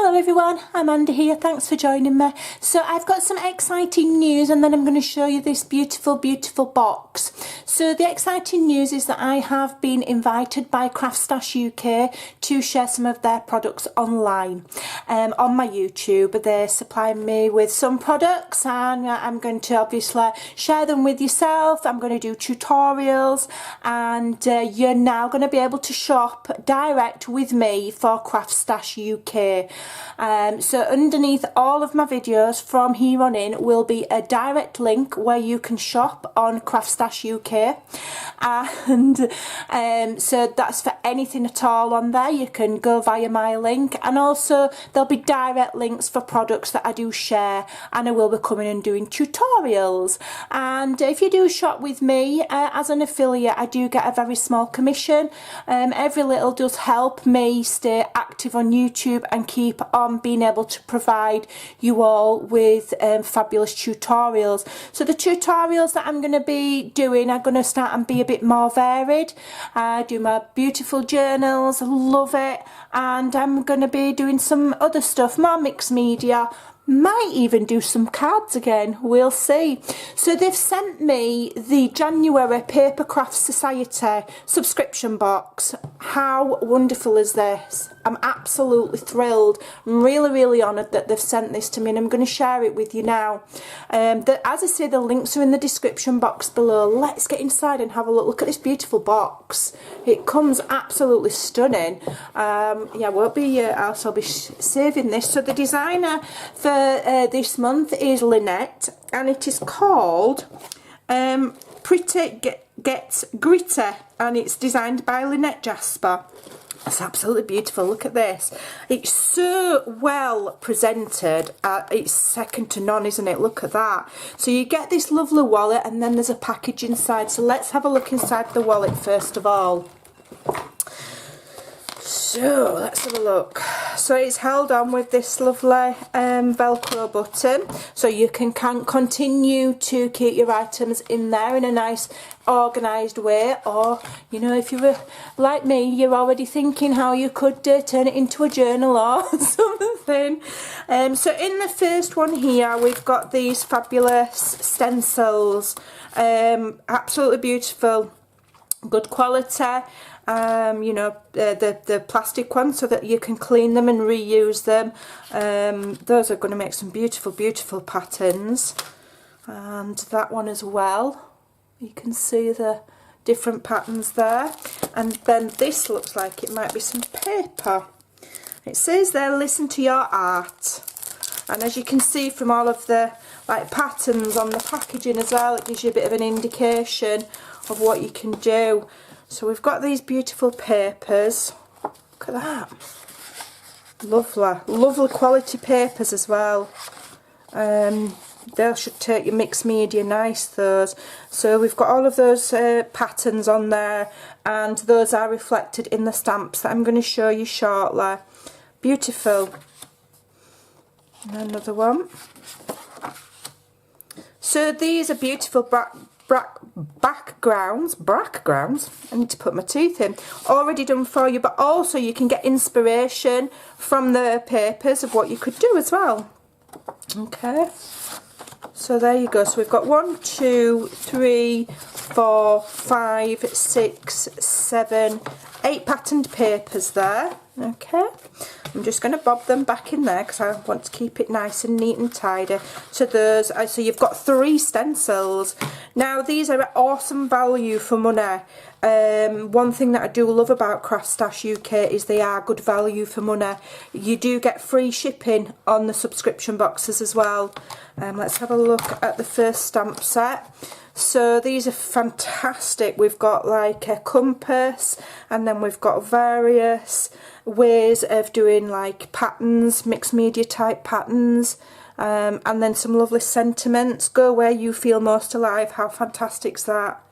Hello everyone, Amanda here, thanks for joining me. So I've got some exciting news and then I'm going to show you this beautiful box. So the exciting news is that I have been invited by Craftstash UK to share some of their products online on my YouTube. They're supplying me with some products and I'm going to obviously share them with yourself. I'm going to do tutorials and you're now going to be able to shop direct with me for Craftstash UK. So underneath all of my videos from here on in will be a direct link where you can shop on Craftstash UK, and so that's for anything at all on there. You can go via my link, and also there'll be direct links for products that I do share, and I will be coming and doing tutorials. And if you do shop with me as an affiliate, I do get a very small commission. Every little does help me stay active on YouTube and keep on being able to provide you all with fabulous tutorials. So the tutorials that I'm going to be doing are going to start and be a bit more varied. I do my beautiful journals, love it, and I'm going to be doing some other stuff, more mixed media. Might even do some cards again, we'll see. So they've sent me the January Papercraft Society subscription box. How wonderful is this? I'm absolutely thrilled. I'm really honoured that they've sent this to me, and I'm going to share it with you now. As I say, the links are in the description box below. Let's get inside and have a look at this beautiful box. It comes absolutely stunning. Yeah, won't be else. I'll be saving this. So the designer for this month is Lynette, and it is called Pretty Gets Gritty, and it's designed by Lynette Jasper. It's absolutely beautiful. Look at this. It's so well presented. It's second to none, isn't it? Look at that. So you get this lovely wallet, and then there's a package inside. So let's have a look inside the wallet first of all. So let's have a look. So it's held on with this lovely Velcro button, so you can continue to keep your items in there in a nice organised way. Or, you know, if you were like me, you're already thinking how you could turn it into a journal or something. So in the first one here, we've got these fabulous stencils. Absolutely beautiful, good quality. You know, the plastic ones, so that you can clean them and reuse them. Those are going to make some beautiful patterns, and that one as well. You can see the different patterns there. And then this looks like it might be some paper. It says there, listen to your art, and as you can see from all of the patterns on the packaging as well, it gives you a bit of an indication of what you can do. So we've got these beautiful papers. Look at that. Lovely quality papers as well. They should take your mixed media nice, those. So we've got all of those patterns on there, and those are reflected in the stamps that I'm going to show you shortly. Beautiful. And another one. So these are beautiful backgrounds. I need to put my teeth in. Already done for you, but also you can get inspiration from the papers of what you could do as well. Okay, so there you go. So we've got 1, 2, 3, 4, 5, 6, 7, 8 patterned papers there. Okay, I'm just going to bob them back in there because I want to keep it nice and neat and tidy. So those, so you've got 3 stencils. Now these are awesome value for money. One thing that I do love about Craftstash UK is they are good value for money. You do get free shipping on the subscription boxes as well. Let's have a look at the first stamp set. So these are fantastic. We've got like a compass, and then we've got various ways of doing like patterns, mixed media type patterns, and then some lovely sentiments. Go where you feel most alive. How fantastic's that?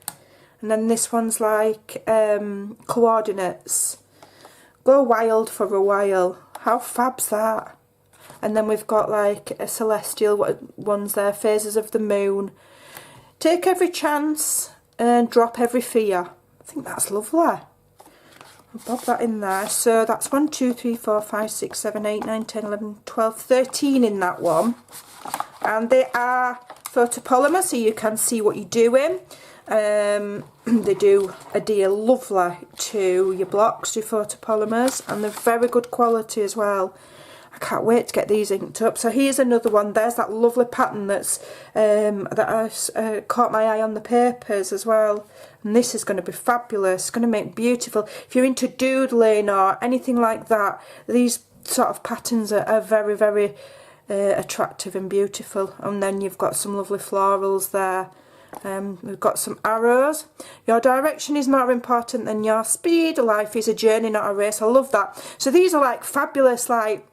And then this one's like coordinates. Go wild for a while. How fab's that? And then we've got like a celestial ones there, phases of the moon. Take every chance and drop every fear. I think that's lovely. bob that in there. So that's 1, 2, 3, 4, 5, 6, 7, 8, 9, 10, 11, 12, 13 in that one. And they are photopolymer, so you can see what you're doing. They do adhere lovely to your blocks, to photopolymer, and they're very good quality as well. I can't wait to get these inked up. So here's another one. There's that lovely pattern that's that caught my eye on the papers as well. And this is going to be fabulous. It's going to make beautiful. If you're into doodling or anything like that, these sort of patterns are very, very attractive and beautiful. And then you've got some lovely florals there. We've got some arrows. Your direction is more important than your speed. Life is a journey, not a race. I love that. So these are like fabulous, like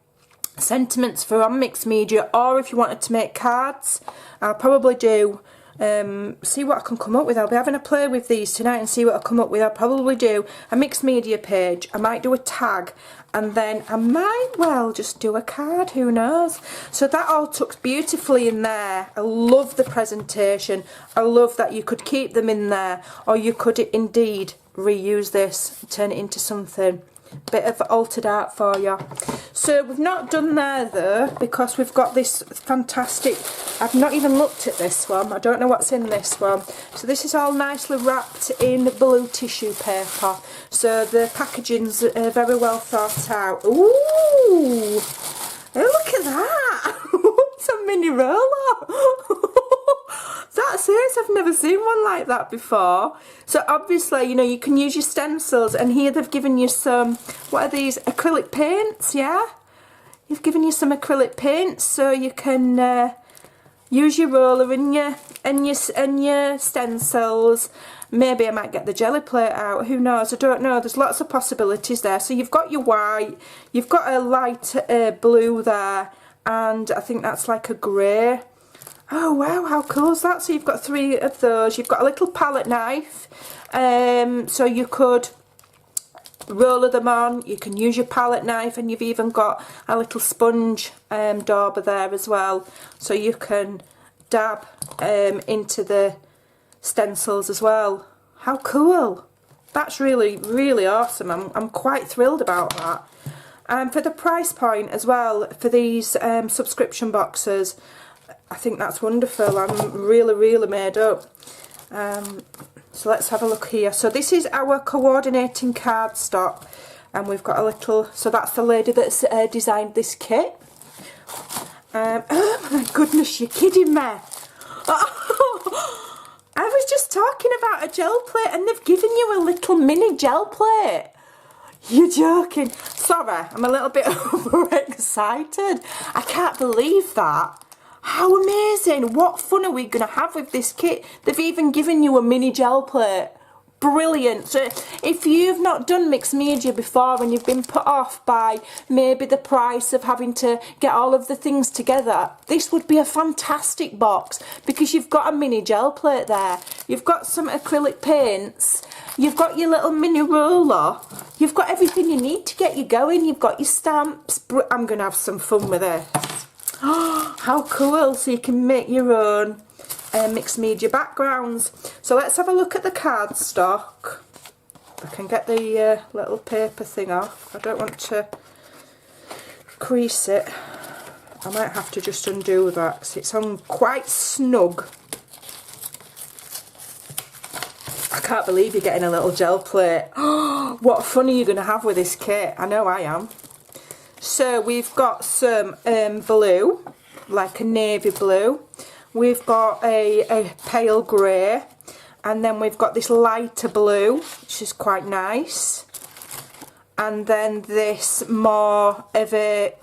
sentiments for on mixed media, or if you wanted to make cards. I'll probably do see what I can come up with. I'll be having a play with these tonight and see what I come up with. I'll probably do a mixed media page. I might do a tag, and then I might well just do a card, who knows. So that all tucks beautifully in there. I love the presentation. I love that you could keep them in there, or you could indeed reuse this, turn it into something. Bit of altered art for you. So we've not done there though, because we've got this fantastic, I've not even looked at this one, I don't know what's in this one. So this is all nicely wrapped in blue tissue paper, so the packaging's very well thought out. Ooh, hey, look at that. It's a mini roller. That's it, I've never seen one like that before. So obviously, you know, you can use your stencils, and here they've given you some, what are these, acrylic paints, yeah? You've given you some acrylic paints, so you can use your roller and your stencils. Maybe I might get the jelly plate out, who knows, I don't know. There's lots of possibilities there. So you've got your white, you've got a light blue there, and I think that's like a grey. Oh wow, how cool is that? So you've got 3 of those. You've got a little palette knife, so you could roller them on. You can use your palette knife, and you've even got a little sponge dauber there as well, so you can dab into the stencils as well. How cool! That's really, really awesome. I'm quite thrilled about that. And for the price point as well, for these subscription boxes, I think that's wonderful. I'm really, really made up. So let's have a look here. So this is our coordinating cardstock, and we've got a little, so that's the lady that's designed this kit. Oh my goodness, you're kidding me. I was just talking about a gel plate, and they've given you a little mini gel plate. You're joking. Sorry, I'm a little bit overexcited. I can't believe that. How amazing! What fun are we going to have with this kit? They've even given you a mini gel plate. Brilliant. So if you've not done mixed media before and you've been put off by maybe the price of having to get all of the things together, this would be a fantastic box, because you've got a mini gel plate there, you've got some acrylic paints, you've got your little mini roller, you've got everything you need to get you going, you've got your stamps. I'm going to have some fun with this. Oh, how cool. So you can make your own mixed media backgrounds. So let's have a look at the cardstock. I can get the little paper thing off. I don't want to crease it. I might have to just undo that because it's on quite snug. I can't believe you're getting a little gel plate. Oh, what fun are you going to have with this kit? I know I am. So we've got some blue, like a navy blue. We've got a pale grey, and then we've got this lighter blue, which is quite nice. And then this more of a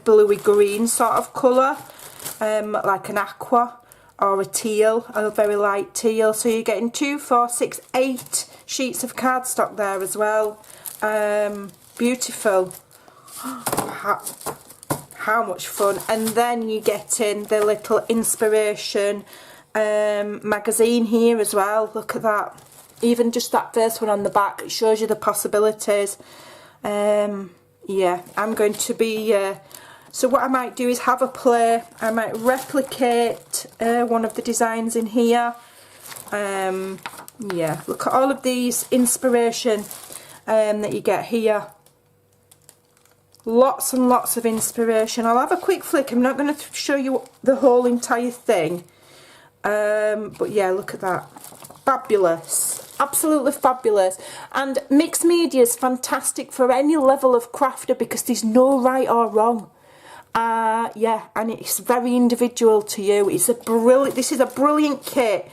bluey green sort of colour, like an aqua or a teal, a very light teal. So you're getting 2, 4, 6, 8 sheets of cardstock there as well. Beautiful. How much fun. And then you get in the little inspiration magazine here as well. Look at that. Even just that first one on the back, it shows you the possibilities. Yeah, I'm going to be so what I might do is have a play. I might replicate one of the designs in here. Yeah, look at all of these inspiration that you get here. Lots and lots of inspiration. I'll have a quick flick. I'm not going to show you the whole entire thing. But yeah, look at that. Fabulous. Absolutely fabulous. And mixed media is fantastic for any level of crafter because there's no right or wrong. Yeah, and it's very individual to you. It's a brilliant, this is a brilliant kit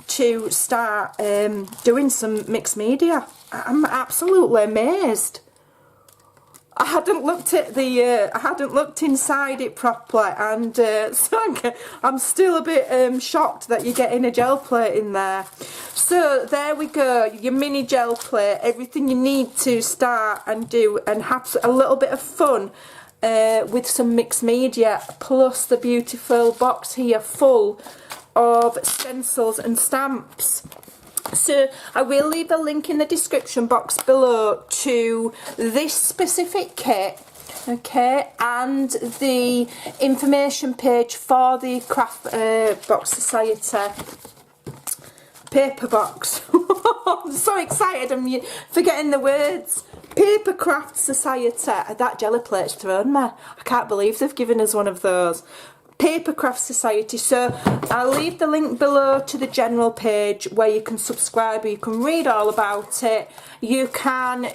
to start doing some mixed media. I'm absolutely amazed. I hadn't looked at the, I hadn't looked inside it properly, and so I'm still a bit shocked that you're getting a gel plate in there. So there we go, your mini gel plate, everything you need to start and do and have a little bit of fun with some mixed media, plus the beautiful box here full of stencils and stamps. So I will leave a link in the description box below to this specific kit, okay, and the information page for the Craftbox Society paper box. I'm so excited, I'm forgetting the words. Papercraft Society. That jelly plate's thrown me. I can't believe they've given us one of those. Papercraft Society. So I'll leave the link below to the general page where you can subscribe, you can read all about it. You can,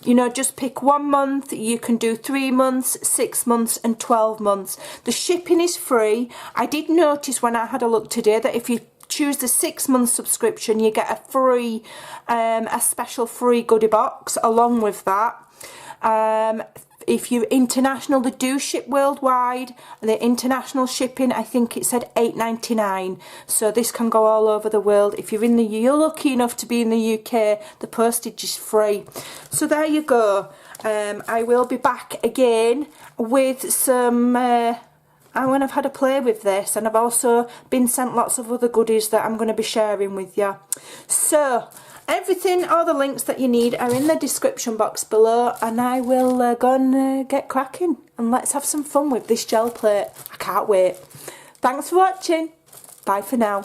you know, just pick 1 month, you can do 3 months, 6 months and 12 months. The shipping is free. I did notice when I had a look today that if you choose the 6-month subscription, you get a free, a special free goodie box along with that. If you're international, they do ship worldwide. The international shipping, I think it said £8.99. So this can go all over the world. If you're you're lucky enough to be in the UK, the postage is free. So there you go. I will be back again with some, when I've had a play with this, and I've also been sent lots of other goodies that I'm going to be sharing with you. So everything, all the links that you need are in the description box below, and I will go and get cracking and let's have some fun with this gel plate. I can't wait. Thanks for watching. Bye for now.